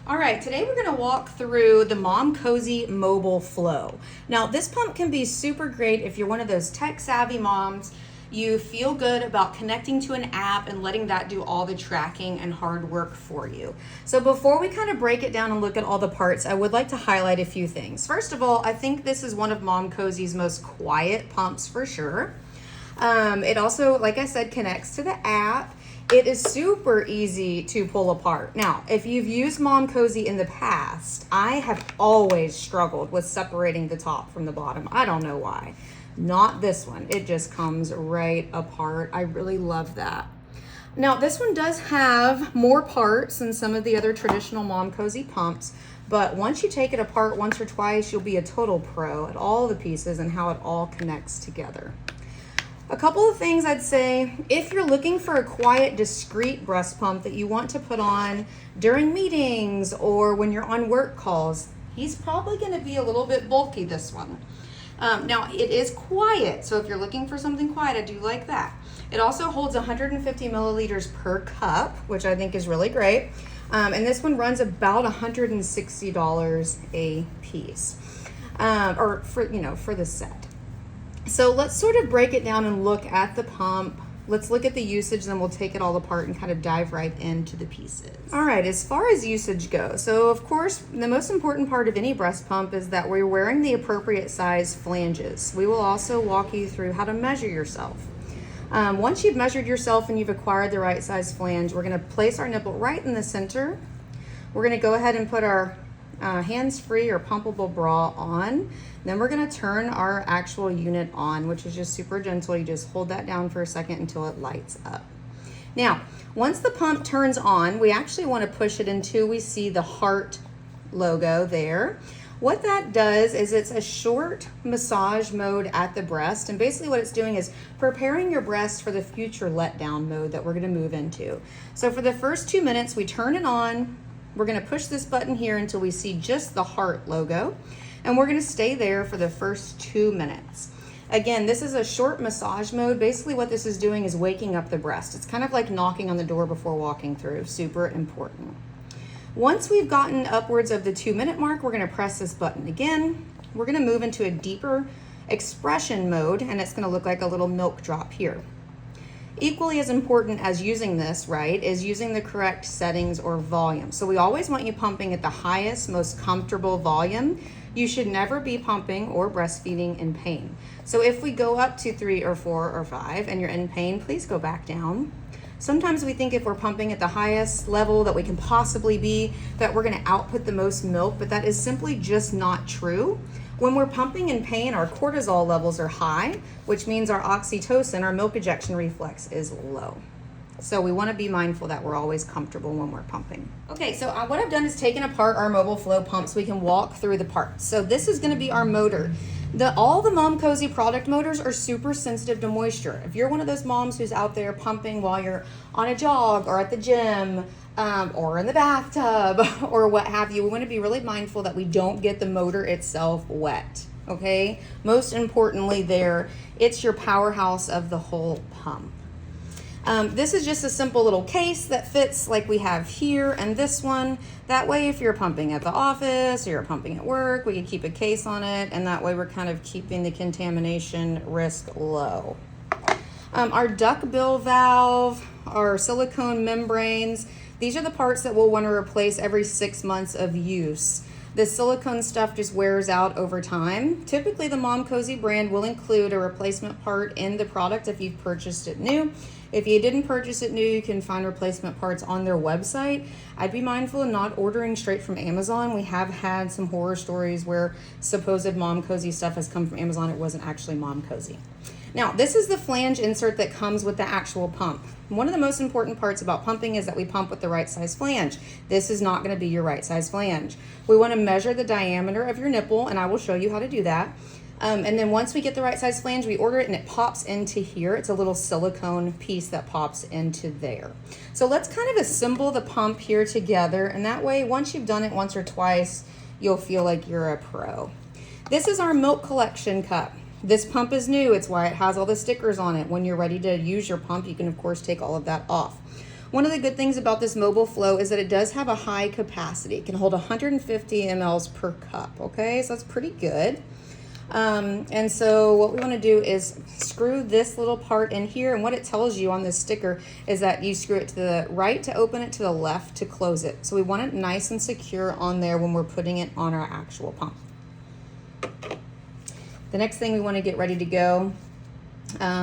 All right, today we're going to walk through the Momcozy Mobile Flow. Now, this pump can be super great if you're one of those tech-savvy moms. You feel good about connecting to an app and letting that do all the tracking and hard work for you. So before we kind of break it down and look at all the parts, I would like to highlight a few things. First of all, I think this is one of Momcozy's most quiet pumps for sure. It also, like I said, connects to the app. It is super easy to pull apart. Now, if you've used Momcozy in the past, I have always struggled with separating the top from the bottom. I don't know why. Not this one. It just comes right apart. I really love that. Now, this one does have more parts than some of the other traditional Momcozy pumps, but once you take it apart once or twice, you'll be a total pro at all the pieces and how it all connects together. A couple of things I'd say, if you're looking for a quiet, discreet breast pump that you want to put on during meetings or when you're on work calls, he's probably going to be a little bit bulky, this one. Now, it is quiet, so if you're looking for something quiet, I do like that. It also holds 150 milliliters per cup, which I think is really great. And this one runs about $160 a piece, or for the set. So let's sort of break it down and look at the pump. Let's look at the usage, then we'll take it all apart and kind of dive right into the pieces. All right, as far as usage goes, so of course, the most important part of any breast pump is that we're wearing the appropriate size flanges. We will also walk you through how to measure yourself. Once you've measured yourself and you've acquired the right size flange, we're gonna place our nipple right in the center. We're gonna go ahead and put our hands-free or pumpable bra on. Then we're going to turn our actual unit on, which is just super gentle. You just hold that down for a second until it lights up. Now, once the pump turns on, we actually want to push it until we see the heart logo there. What that does is it's a short massage mode at the breast, and basically what it's doing is preparing your breast for the future letdown mode that we're going to move into. So for the first 2 minutes, we turn it on. We're going to push this button here until we see just the heart logo, and we're going to stay there for the first 2 minutes. Again, this is a short massage mode. Basically what this is doing is waking up the breast. It's kind of like knocking on the door before walking through. Super important. Once we've gotten upwards of the 2-minute mark, we're going to press this button again. We're going to move into a deeper expression mode, and it's going to look like a little milk drop here. Equally as important as using this, right, is using the correct settings or volume. So we always want you pumping at the highest, most comfortable volume. You should never be pumping or breastfeeding in pain. So if we go up to 3 or 4 or 5 and you're in pain, please go back down. Sometimes we think if we're pumping at the highest level that we can possibly be, that we're going to output the most milk, but that is simply just not true. When we're pumping in pain, our cortisol levels are high, which means our oxytocin, our milk ejection reflex, is low. So we want to be mindful that we're always comfortable when we're pumping. Okay, so what I've done is taken apart our mobile flow pump so we can walk through the parts. So this is going to be our motor. All the Momcozy product motors are super sensitive to moisture. If you're one of those moms who's out there pumping while you're on a jog or at the gym, or in the bathtub or what have you, we want to be really mindful that we don't get the motor itself wet, okay? Most importantly there, it's your powerhouse of the whole pump. This is just a simple little case that fits like we have here and this one. That way if you're pumping at the office or you're pumping at work, we can keep a case on it, and that way we're kind of keeping the contamination risk low. Our duckbill valve, our silicone membranes, these are the parts that we'll want to replace every 6 months of use. The silicone stuff just wears out over time. Typically, the Momcozy brand will include a replacement part in the product if you've purchased it new. If you didn't purchase it new, you can find replacement parts on their website. I'd be mindful of not ordering straight from Amazon. We have had some horror stories where supposed Momcozy stuff has come from Amazon. It wasn't actually Momcozy. Now, this is the flange insert that comes with the actual pump. One of the most important parts about pumping is that we pump with the right size flange. This is not going to be your right size flange. We want to measure the diameter of your nipple, and I will show you how to do that. And then once we get the right size flange, we order it and it pops into here. It's a little silicone piece that pops into there. So let's kind of assemble the pump here together, and that way, once you've done it once or twice, you'll feel like you're a pro. This is our milk collection cup. This pump is new. It's why it has all the stickers on it. When you're ready to use your pump, you can of course take all of that off. One of the good things about this mobile flow is that it does have a high capacity. It can hold 150 mLs per cup, okay? So that's pretty good. And so what we want to do is screw this little part in here, and what it tells you on this sticker is that you screw it to the right to open it, to the left to close it. So we want it nice and secure on there when we're putting it on our actual pump. The next thing we want to get ready to go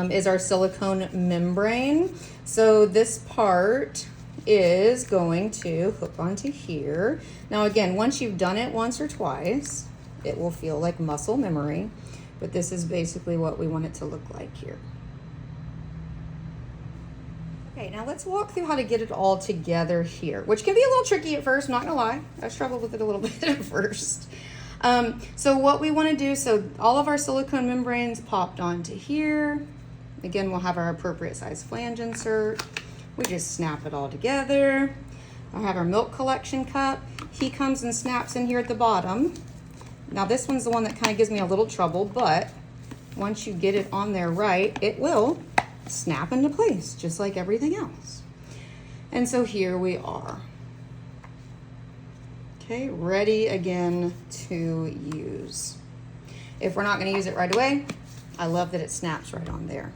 is our silicone membrane. So this part is going to hook onto here. Now again, once you've done it once or twice, it will feel like muscle memory, but this is basically what we want it to look like here. Okay, now let's walk through how to get it all together here, which can be a little tricky at first, not gonna lie. I struggled with it a little bit at first. So what we wanna do, so all of our silicone membranes popped onto here. Again, we'll have our appropriate size flange insert. We just snap it all together. I'll have our milk collection cup. He comes and snaps in here at the bottom. Now this one's the one that kind of gives me a little trouble, but once you get it on there right, it will snap into place just like everything else. And so here we are. Okay, ready again to use. If we're not going to use it right away, I love that it snaps right on there.